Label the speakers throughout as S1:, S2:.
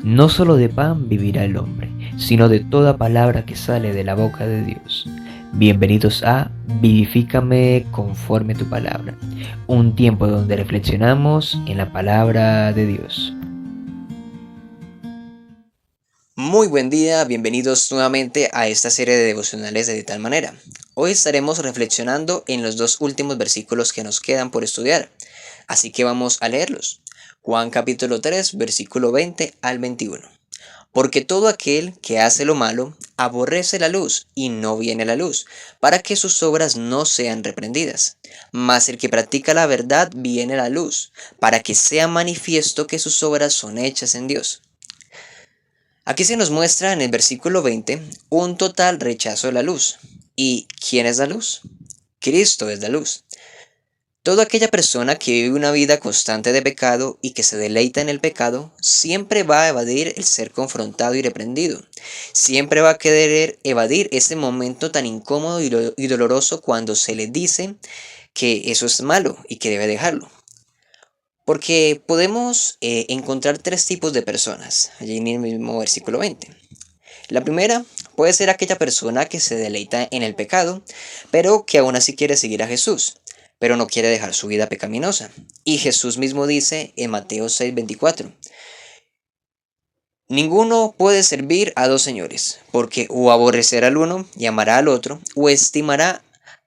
S1: No solo de pan vivirá el hombre, sino de toda palabra que sale de la boca de Dios. Bienvenidos a Vivifícame conforme tu palabra, un tiempo donde reflexionamos en la palabra de Dios.
S2: Muy buen día, bienvenidos nuevamente a esta serie de devocionales de tal manera. Hoy estaremos reflexionando en los dos últimos versículos que nos quedan por estudiar, así que vamos a leerlos. Juan capítulo 3, versículo 20 al 21. Porque todo aquel que hace lo malo aborrece la luz y no viene a la luz, para que sus obras no sean reprendidas. Mas el que practica la verdad viene a la luz, para que sea manifiesto que sus obras son hechas en Dios. Aquí se nos muestra en el versículo 20 un total rechazo de la luz. ¿Y quién es la luz? Cristo es la luz. Toda aquella persona que vive una vida constante de pecado y que se deleita en el pecado, siempre va a evadir el ser confrontado y reprendido. Siempre va a querer evadir ese momento tan incómodo y doloroso cuando se le dice que eso es malo y que debe dejarlo. Porque podemos encontrar tres tipos de personas, allí en el mismo versículo 20. La primera puede ser aquella persona que se deleita en el pecado, pero que aún así quiere seguir a Jesús, pero no quiere dejar su vida pecaminosa. Y Jesús mismo dice en Mateo 6:24, ninguno puede servir a dos señores, porque o aborrecerá al uno y amará al otro, o estimará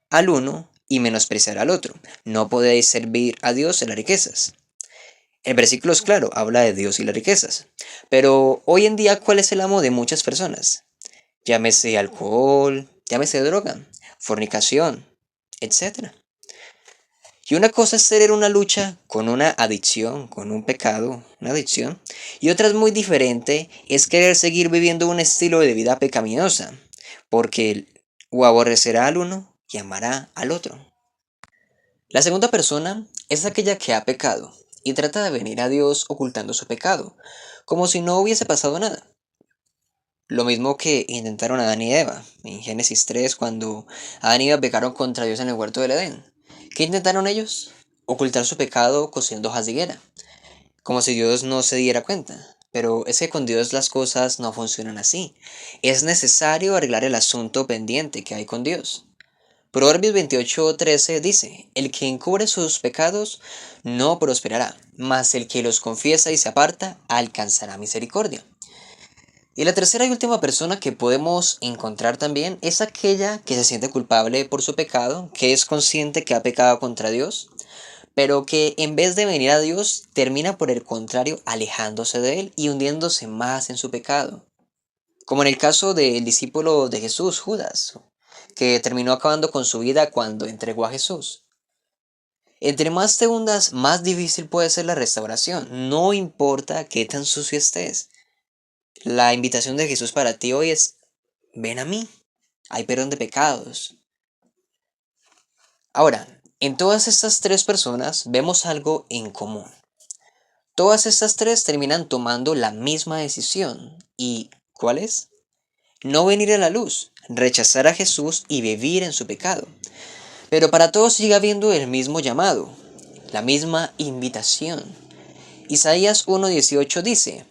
S2: al uno y menospreciará al otro. No podéis servir a Dios y las riquezas. El versículo es claro, habla de Dios y las riquezas. Pero hoy en día, ¿cuál es el amo de muchas personas? Llámese alcohol, llámese droga, fornicación, etcétera. Y una cosa es tener una lucha con una adicción, con un pecado, una adicción, y otra es muy diferente, es querer seguir viviendo un estilo de vida pecaminosa, porque o aborrecerá al uno y amará al otro. La segunda persona es aquella que ha pecado y trata de venir a Dios ocultando su pecado, como si no hubiese pasado nada. Lo mismo que intentaron Adán y Eva en Génesis 3 cuando Adán y Eva pecaron contra Dios en el huerto del Edén. ¿Qué intentaron ellos? Ocultar su pecado cosiendo hojas de higuera, como si Dios no se diera cuenta. Pero es que con Dios las cosas no funcionan así. Es necesario arreglar el asunto pendiente que hay con Dios. Proverbios 28:13 dice, el que encubre sus pecados no prosperará, mas el que los confiesa y se aparta alcanzará misericordia. Y la tercera y última persona que podemos encontrar también es aquella que se siente culpable por su pecado, que es consciente que ha pecado contra Dios, pero que en vez de venir a Dios termina por el contrario alejándose de Él y hundiéndose más en su pecado. Como en el caso del discípulo de Jesús, Judas, que terminó acabando con su vida cuando entregó a Jesús. Entre más te hundas, más difícil puede ser la restauración, no importa qué tan sucio estés. La invitación de Jesús para ti hoy es, ven a mí, hay perdón de pecados. Ahora, en todas estas tres personas vemos algo en común. Todas estas tres terminan tomando la misma decisión. ¿Y cuál es? No venir a la luz, rechazar a Jesús y vivir en su pecado. Pero para todos sigue habiendo el mismo llamado, la misma invitación. Isaías 1:18 dice,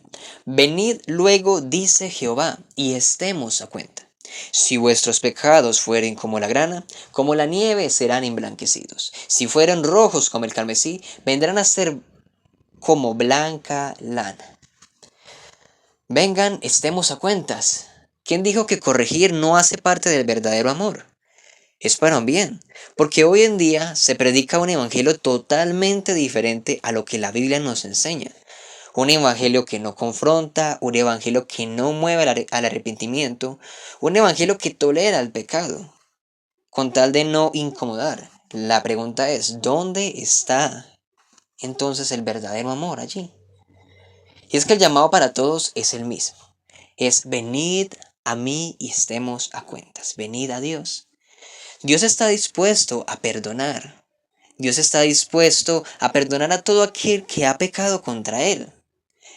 S2: venid luego, dice Jehová, y estemos a cuenta. Si vuestros pecados fueren como la grana, como la nieve serán emblanquecidos. Si fueren rojos como el carmesí, vendrán a ser como blanca lana. Vengan, estemos a cuentas. ¿Quién dijo que corregir no hace parte del verdadero amor? Es para un bien, porque hoy en día se predica un evangelio totalmente diferente a lo que la Biblia nos enseña. Un evangelio que no confronta, un evangelio que no mueve al arrepentimiento, un evangelio que tolera el pecado, con tal de no incomodar. La pregunta es, ¿dónde está entonces el verdadero amor allí? Y es que el llamado para todos es el mismo. Es venid a mí y estemos a cuentas. Venid a Dios. Dios está dispuesto a perdonar. Dios está dispuesto a perdonar a todo aquel que ha pecado contra Él.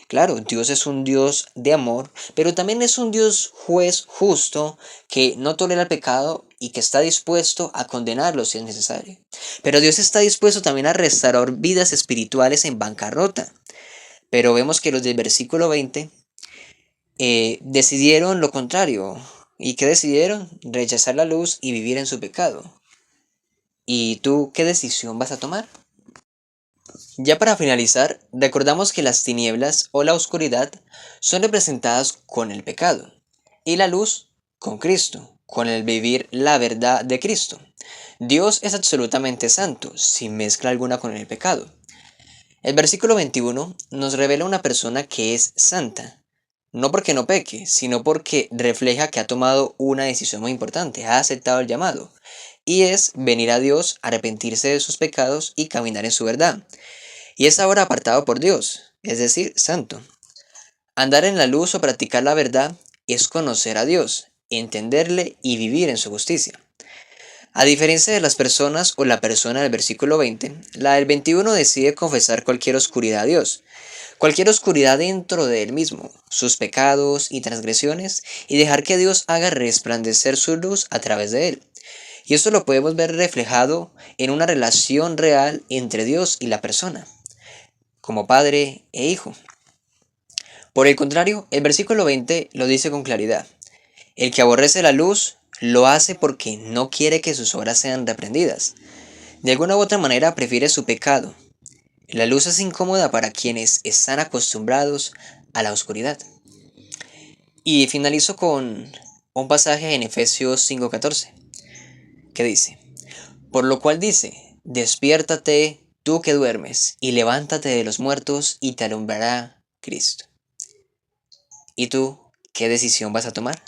S2: Claro, Dios es un Dios de amor, pero también es un Dios juez justo que no tolera el pecado y que está dispuesto a condenarlo si es necesario. Pero Dios está dispuesto también a restaurar vidas espirituales en bancarrota. Pero vemos que los del versículo 20 decidieron lo contrario. ¿Y qué decidieron? Rechazar la luz y vivir en su pecado. ¿Y tú qué decisión vas a tomar? Ya para finalizar, recordamos que las tinieblas o la oscuridad son representadas con el pecado y la luz con Cristo, con el vivir la verdad de Cristo. Dios es absolutamente santo, sin mezcla alguna con el pecado. El versículo 21 nos revela una persona que es santa, no porque no peque, sino porque refleja que ha tomado una decisión muy importante, ha aceptado el llamado, y es venir a Dios, arrepentirse de sus pecados y caminar en su verdad. Y es ahora apartado por Dios, es decir, santo. Andar en la luz o practicar la verdad es conocer a Dios, entenderle y vivir en su justicia. A diferencia de las personas o la persona del versículo 20, la del 21 decide confesar cualquier oscuridad a Dios, cualquier oscuridad dentro de él mismo, sus pecados y transgresiones, y dejar que Dios haga resplandecer su luz a través de él. Y esto lo podemos ver reflejado en una relación real entre Dios y la persona, como padre e hijo. Por el contrario, el versículo 20 lo dice con claridad. El que aborrece la luz lo hace porque no quiere que sus obras sean reprendidas. De alguna u otra manera prefiere su pecado. La luz es incómoda para quienes están acostumbrados a la oscuridad. Y finalizo con un pasaje en Efesios 5:14, que dice, por lo cual dice, despiértate tú que duermes, y levántate de los muertos, y te alumbrará Cristo. ¿Y tú qué decisión vas a tomar?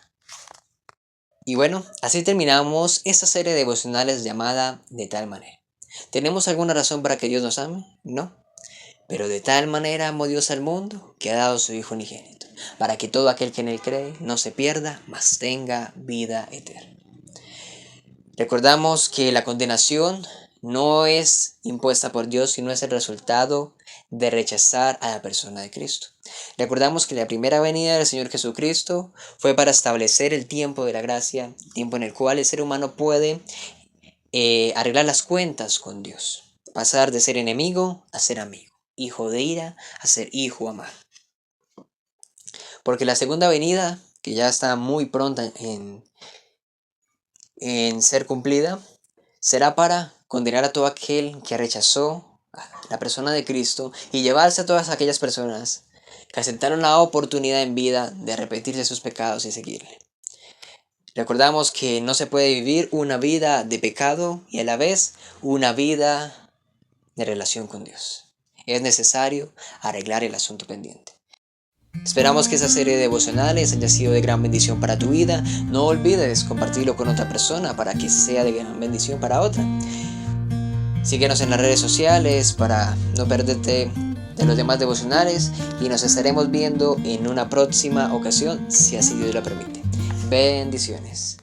S2: Y bueno, así terminamos esta serie de devocionales llamada De tal manera. ¿Tenemos alguna razón para que Dios nos ame? No. Pero de tal manera amó Dios al mundo que ha dado a su Hijo unigénito, para que todo aquel que en él cree no se pierda, mas tenga vida eterna. Recordamos que la condenación no es impuesta por Dios, sino es el resultado de rechazar a la persona de Cristo. Recordamos que la primera venida del Señor Jesucristo fue para establecer el tiempo de la gracia, tiempo en el cual el ser humano puede arreglar las cuentas con Dios, pasar de ser enemigo a ser amigo, hijo de ira a ser hijo amado. Porque la segunda venida, que ya está muy pronta en ser cumplida, será para condenar a todo aquel que rechazó a la persona de Cristo y llevarse a todas aquellas personas que aceptaron la oportunidad en vida de arrepentirse de sus pecados y seguirle. Recordamos que no se puede vivir una vida de pecado y a la vez una vida de relación con Dios. Es necesario arreglar el asunto pendiente. Esperamos que esa serie de devocionales haya sido de gran bendición para tu vida. No olvides compartirlo con otra persona para que sea de gran bendición para otra. Síguenos en las redes sociales para no perderte de los demás devocionales y nos estaremos viendo en una próxima ocasión, si así Dios lo permite. Bendiciones.